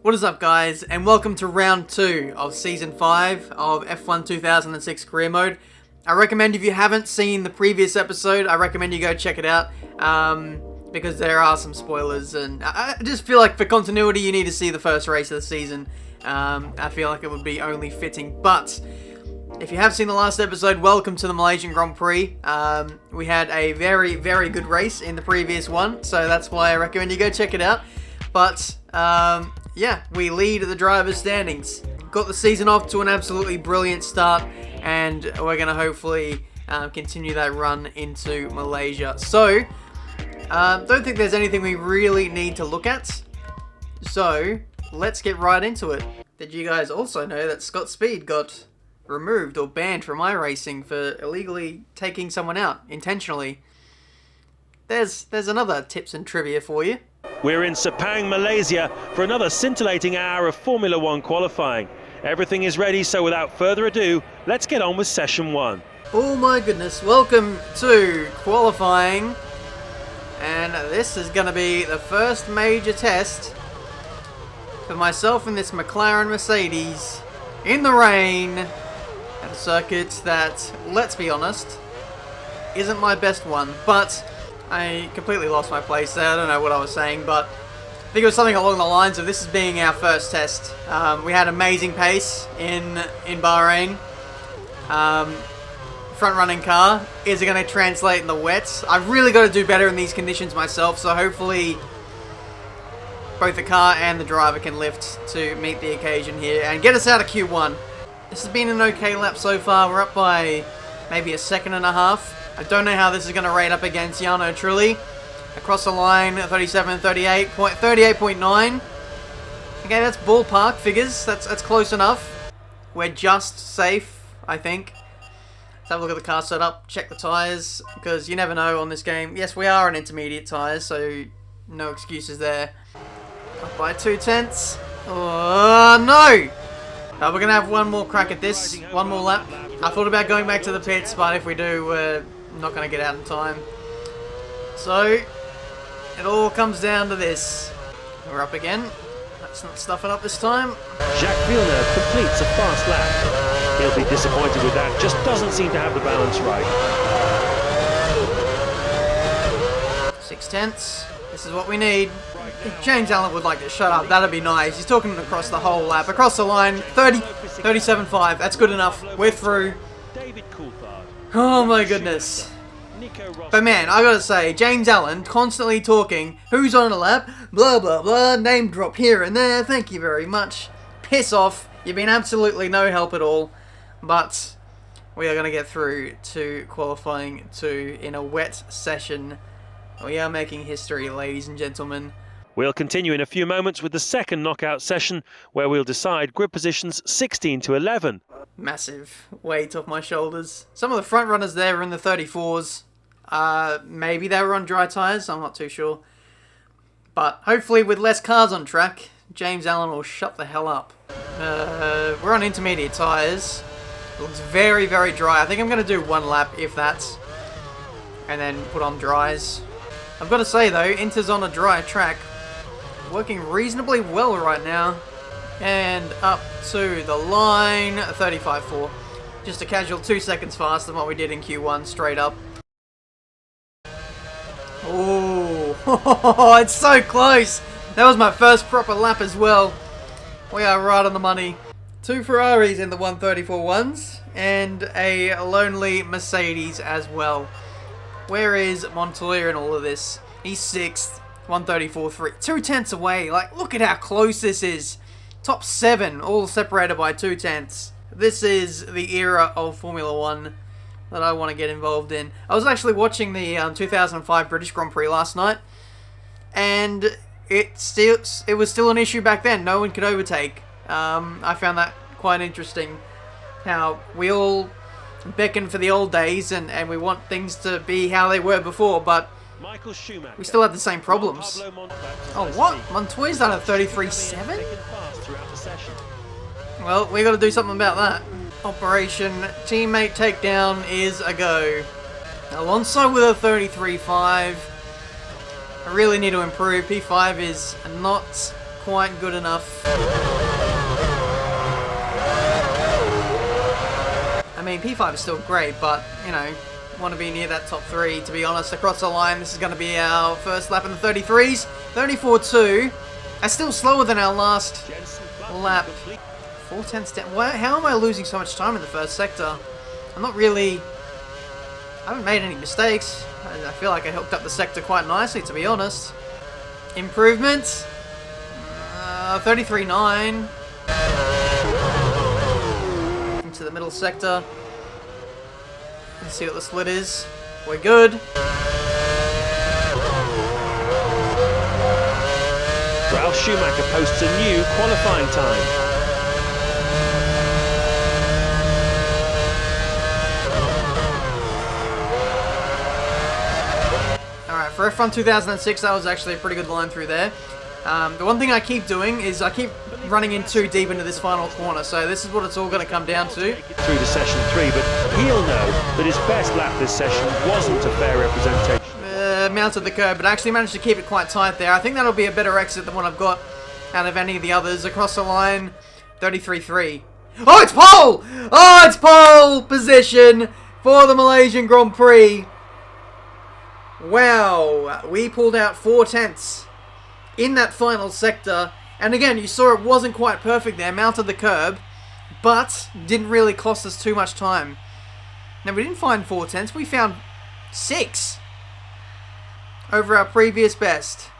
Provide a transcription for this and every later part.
What is up, guys, and welcome to round 2 of season 5 of F1 2006 career mode. I recommend, if you haven't seen the previous episode, I recommend you go check it out, because there are some spoilers, and I just feel like for continuity you need to see the first race of the season. I feel like it would be only fitting, but if you have seen the last episode, welcome to the Malaysian Grand Prix. We had a very, very good race in the previous one, so that's why I recommend you go check it out. But, yeah, we lead the driver's standings. Got the season off to an absolutely brilliant start, and we're going to hopefully continue that run into Malaysia. So, don't think there's anything we really need to look at. So, let's get right into it. Did you guys also know that Scott Speed got removed or banned from iRacing for illegally taking someone out intentionally? There's another tips and trivia for you. We're in Sepang, Malaysia for another scintillating hour of Formula One qualifying. Everything is ready, so without further ado, let's get on with session 1. Oh my goodness, welcome to qualifying. And this is going to be the first major test for myself in this McLaren Mercedes in the rain at a circuit that, let's be honest, isn't my best one. But I completely lost my place there. I don't know what I was saying, but I think it was something along the lines of this is being our first test. We had amazing pace in Bahrain. Front running car. Is it going to translate in the wet? I've really got to do better in these conditions myself, so hopefully both the car and the driver can lift to meet the occasion here and get us out of Q1. This has been an okay lap so far. We're up by maybe a second and a half. I don't know how this is going to rate up against Jarno Trulli. Across the line, 37, 38.9. Okay, that's ballpark figures. That's close enough. We're just safe, I think. Let's have a look at the car setup. Check the tyres, because you never know on this game. Yes, we are on intermediate tyres, so no excuses there. Up by 2/10. Oh, no! We're going to have one more crack at this. One more lap. I thought about going back to the pits, but if we do, we're not going to get out in time. So, it all comes down to this. We're up again. Let's not stuff it up this time. Jacques Villeneuve completes a fast lap. He'll be disappointed with that, just doesn't seem to have the balance right. 6/10. This is what we need. If James Allen would like to shut up, that'd be nice. He's talking across the whole lap. Across the line, 37.5. That's good enough. We're through. Oh my goodness. But man, I gotta say, James Allen constantly talking, who's on a lap, blah blah blah, name drop here and there, thank you very much. Piss off, you've been absolutely no help at all. But we are gonna get through to qualifying 2 in a wet session. We are making history, ladies and gentlemen. We'll continue in a few moments with the second knockout session, where we'll decide grid positions 16 to 11. Massive weight off my shoulders. Some of the front runners there were in the 34s. Maybe they were on dry tyres, I'm not too sure. But hopefully with less cars on track, James Allen will shut the hell up. We're on intermediate tyres. Looks very, very dry. I think I'm going to do one lap, if that, and then put on dries. I've got to say though, Inter's on a dry track. Working reasonably well right now. And up to the line, 35.4. Just a casual 2 seconds faster than what we did in Q1, straight up. Oh, it's so close. That was my first proper lap as well. We are right on the money. 2 Ferraris in the 134 ones, and a lonely Mercedes as well. Where is Montoya in all of this? He's 6th, 134.3. 2/10 away. Like, look at how close this is. Top 7, all separated by 2/10. This is the era of Formula 1 that I want to get involved in. I was actually watching the 2005 British Grand Prix last night, and it was still an issue back then. No one could overtake. I found that quite interesting. How we all beckon for the old days, and we want things to be how they were before, but we still had the same problems. Oh, what? Montoya's done a 33.7? Well, we got to do something about that. Operation Teammate Takedown is a go. Alonso with a 33.5. I really need to improve. P5 is not quite good enough. I mean, P5 is still great, but, you know, want to be near that top 3, to be honest. Across the line, this is going to be our first lap in the 33s. 34.2. That's still slower than our last lap. 4/10 down. How am I losing so much time in the first sector? I'm not really... I haven't made any mistakes. I feel like I hooked up the sector quite nicely, to be honest. Improvements. 33.9. Into the middle sector. Let's see what the split is. We're good. Ralf Schumacher posts a new qualifying time. Alright, for F1 2006, that was actually a pretty good line through there. The one thing I keep doing is I keep running in too deep into this final corner, so this is what it's all going to come down to. Through to session 3, but he'll know that his best lap this session wasn't a fair representation. Mounted the curb, but I actually managed to keep it quite tight there. I think that'll be a better exit than what I've got out of any of the others. Across the line, 33.3. Oh, it's pole! Oh, it's pole position for the Malaysian Grand Prix. Wow, we pulled out 4/10 in that final sector. And again, you saw it wasn't quite perfect there. Mounted the curb, but didn't really cost us too much time. Now, we didn't find 4/10, we found 6 over our previous best.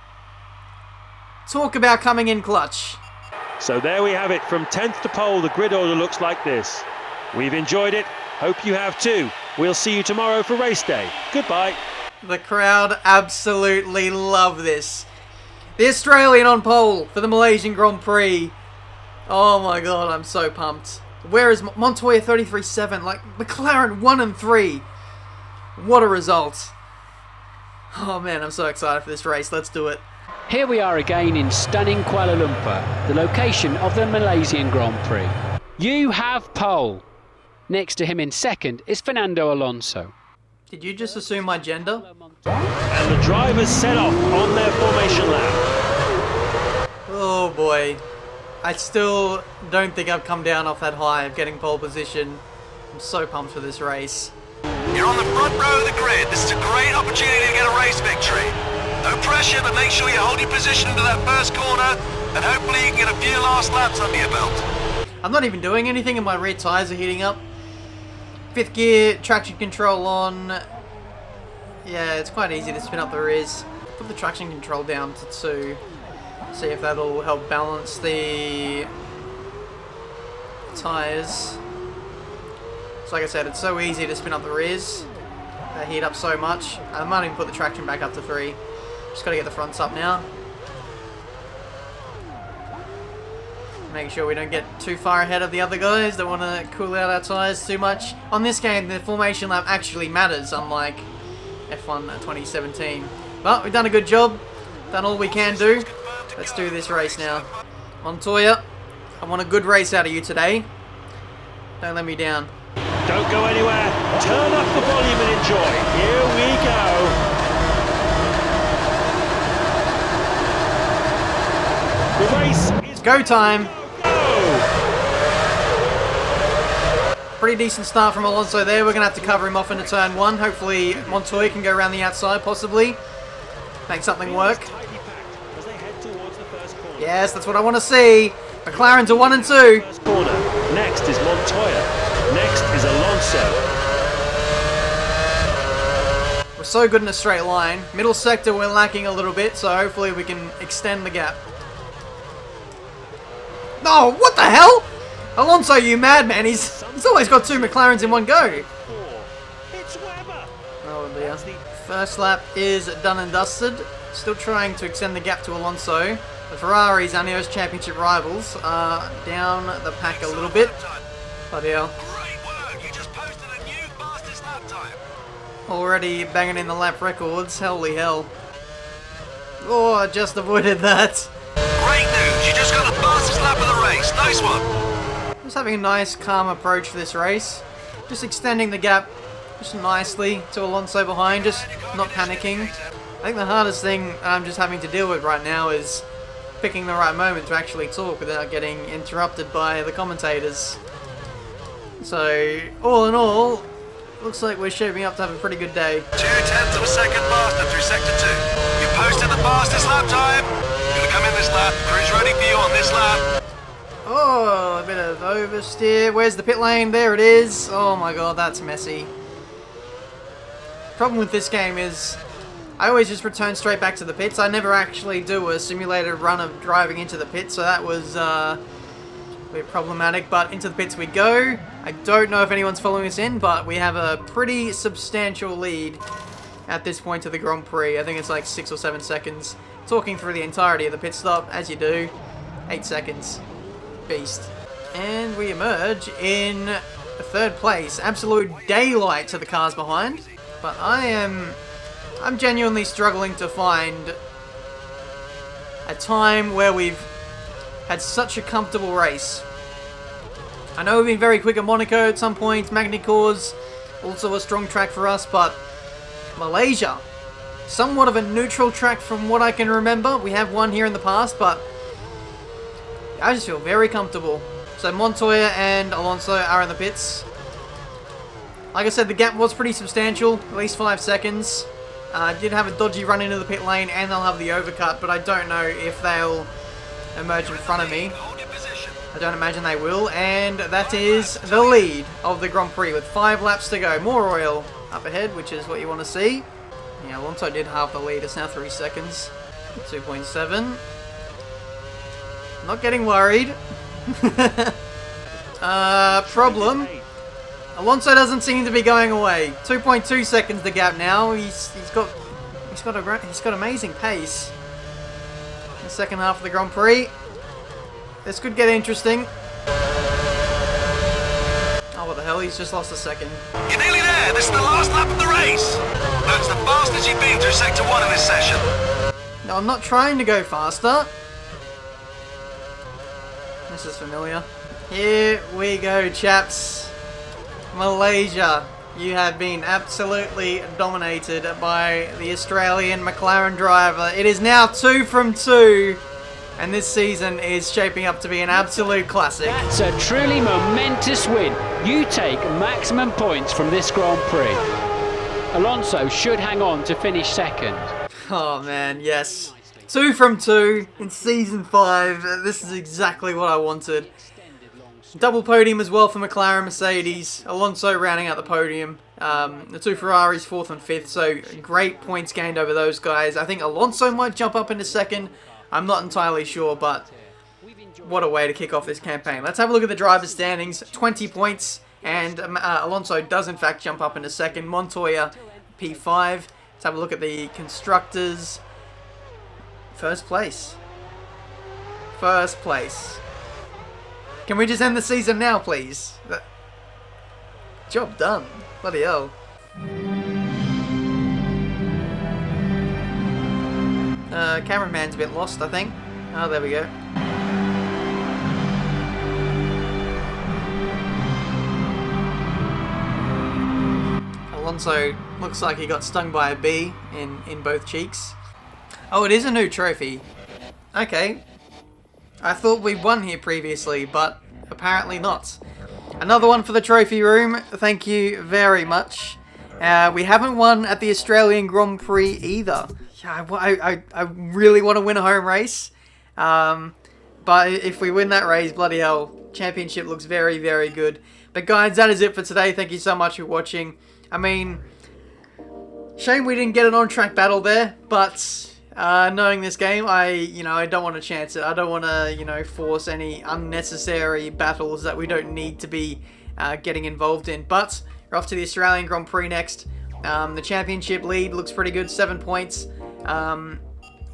Talk about coming in clutch. So there we have it. From 10th to pole, the grid order looks like this. We've enjoyed it. Hope you have too. We'll see you tomorrow for race day. Goodbye. The crowd absolutely love this. The Australian on pole for the Malaysian Grand Prix. Oh my god, I'm so pumped. Where is Montoya 33.7? Like, McLaren 1 and 3. What a result. Oh man, I'm so excited for this race. Let's do it. Here we are again in stunning Kuala Lumpur, the location of the Malaysian Grand Prix. You have pole. Next to him in second is Fernando Alonso. Did you just assume my gender? And the drivers set off on their formation lap. Oh boy. I still don't think I've come down off that high of getting pole position. I'm so pumped for this race. You're on the front row of the grid. This is a great opportunity to get a race victory. No pressure, but make sure you hold your position into that first corner, and hopefully you can get a few last laps under your belt. I'm not even doing anything, and my rear tyres are heating up. 5th gear, traction control on. Yeah, it's quite easy to spin up the rears. Put the traction control down to 2. See if that'll help balance the tyres. So like I said, it's so easy to spin up the rears. They heat up so much. I might even put the traction back up to 3. Just got to get the fronts up now. Making sure we don't get too far ahead of the other guys. Don't want to cool out our tyres too much. On this game, the formation lap actually matters, unlike F1 2017. But we've done a good job. Done all we can do. Let's do this race now. Montoya, I want a good race out of you today. Don't let me down. Don't go anywhere. Turn up the volume and enjoy. Here we go. The race is go time. Go. Pretty decent start from Alonso there. We're going to have to cover him off into turn 1. Hopefully Montoya can go around the outside, possibly. Make something work. Yes, that's what I want to see. McLaren's a 1 and 2. Corner. Next is Montoya. Next is Alonso. We're so good in a straight line. Middle sector we're lacking a little bit, so hopefully we can extend the gap. No, what the hell? Alonso, you madman. He's always got 2 McLarens in one go. Oh dear. First lap is done and dusted. Still trying to extend the gap to Alonso. The Ferraris, our nearest championship rivals, are down the pack a little bit. Bloody hell. Great work. You just posted a new fastest lap time. Already banging in the lap records. Holy hell. Oh, I just avoided that. Great news. You just got the fastest lap of the race. Nice one. Just having a nice, calm approach for this race. Just extending the gap just nicely to Alonso behind, just not panicking. I think the hardest thing I'm just having to deal with right now is picking the right moment to actually talk without getting interrupted by the commentators. So, all in all, looks like we're shaping up to have a pretty good day. 0.2 of a second faster through sector 2. You posted the fastest lap time. You're gonna come in this lap. Crew's ready for you on this lap. Oh, a bit of oversteer. Where's the pit lane? There it is. Oh my god, that's messy. Problem with this game is I always just return straight back to the pits. I never actually do a simulated run of driving into the pits, so that was a bit problematic. But into the pits we go. I don't know if anyone's following us in, but we have a pretty substantial lead at this point of the Grand Prix. I think it's like 6 or 7 seconds. Talking through the entirety of the pit stop, as you do. 8 seconds. Beast. And we emerge in 3rd place. Absolute daylight to the cars behind. But I'm genuinely struggling to find a time where we've had such a comfortable race. I know we've been very quick at Monaco at some point. Magny-Cours, also a strong track for us, but Malaysia, somewhat of a neutral track from what I can remember. We have won here in the past, but I just feel very comfortable. So Montoya and Alonso are in the pits. Like I said, the gap was pretty substantial, at least 5 seconds. Did have a dodgy run into the pit lane, and they'll have the overcut, but I don't know if they'll emerge in front of me. I don't imagine they will, and that is the lead of the Grand Prix with 5 laps to go. More oil up ahead, which is what you want to see. Yeah, Alonso did halve the lead. It's now 3 seconds. 2.7. Not getting worried. Problem. Alonso doesn't seem to be going away. 2.2 seconds the gap now. He's got amazing pace. The second half of the Grand Prix. This could get interesting. Oh, what the hell? He's just lost a second. You're nearly there. This is the last lap of the race. That's the fastest you've been through sector 1 in this session. No, I'm not trying to go faster. This is familiar. Here we go, chaps. Malaysia, you have been absolutely dominated by the Australian McLaren driver. It is now 2 from 2, and this season is shaping up to be an absolute classic. That's a truly momentous win. You take maximum points from this Grand Prix. Alonso should hang on to finish 2nd. Oh man, yes. 2 from 2 in Season 5. This is exactly what I wanted. Double podium as well for McLaren, Mercedes. Alonso rounding out the podium. The 2 Ferraris, 4th and 5th. So great points gained over those guys. I think Alonso might jump up into 2nd. I'm not entirely sure, but what a way to kick off this campaign. Let's have a look at the driver's standings. 20 points, and Alonso does in fact jump up into 2nd. Montoya, P5. Let's have a look at the constructors. 1st place. 1st place. Can we just end the season now, please? Job done. Bloody hell. Cameraman's a bit lost, I think. Oh, there we go. Alonso looks like he got stung by a bee in both cheeks. Oh, it is a new trophy. Okay. I thought we won here previously, but apparently not. Another one for the trophy room. Thank you very much. We haven't won at the Australian Grand Prix either. Yeah, I really want to win a home race. But if we win that race, bloody hell, championship looks very, very good. But guys, that is it for today. Thank you so much for watching. I mean, shame we didn't get an on-track battle there, but knowing this game, I don't want to chance it. I don't want to, force any unnecessary battles that we don't need to be getting involved in. But we're off to the Australian Grand Prix next. The championship lead looks pretty good, 7 points.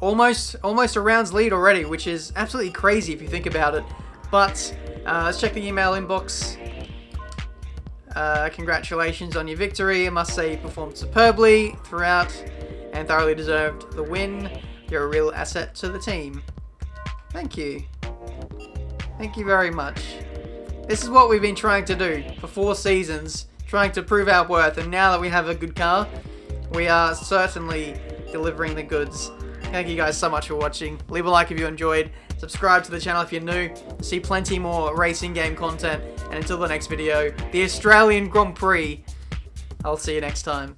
Almost a round's lead already, which is absolutely crazy if you think about it. But let's check the email inbox. Congratulations on your victory. I must say you performed superbly throughout and thoroughly deserved the win. You're a real asset to the team. Thank you. Thank you very much. This is what we've been trying to do for 4 seasons, trying to prove our worth, and now that we have a good car, we are certainly delivering the goods. Thank you guys so much for watching. Leave a like if you enjoyed. Subscribe to the channel if you're new. See plenty more racing game content. And until the next video, the Australian Grand Prix. I'll see you next time.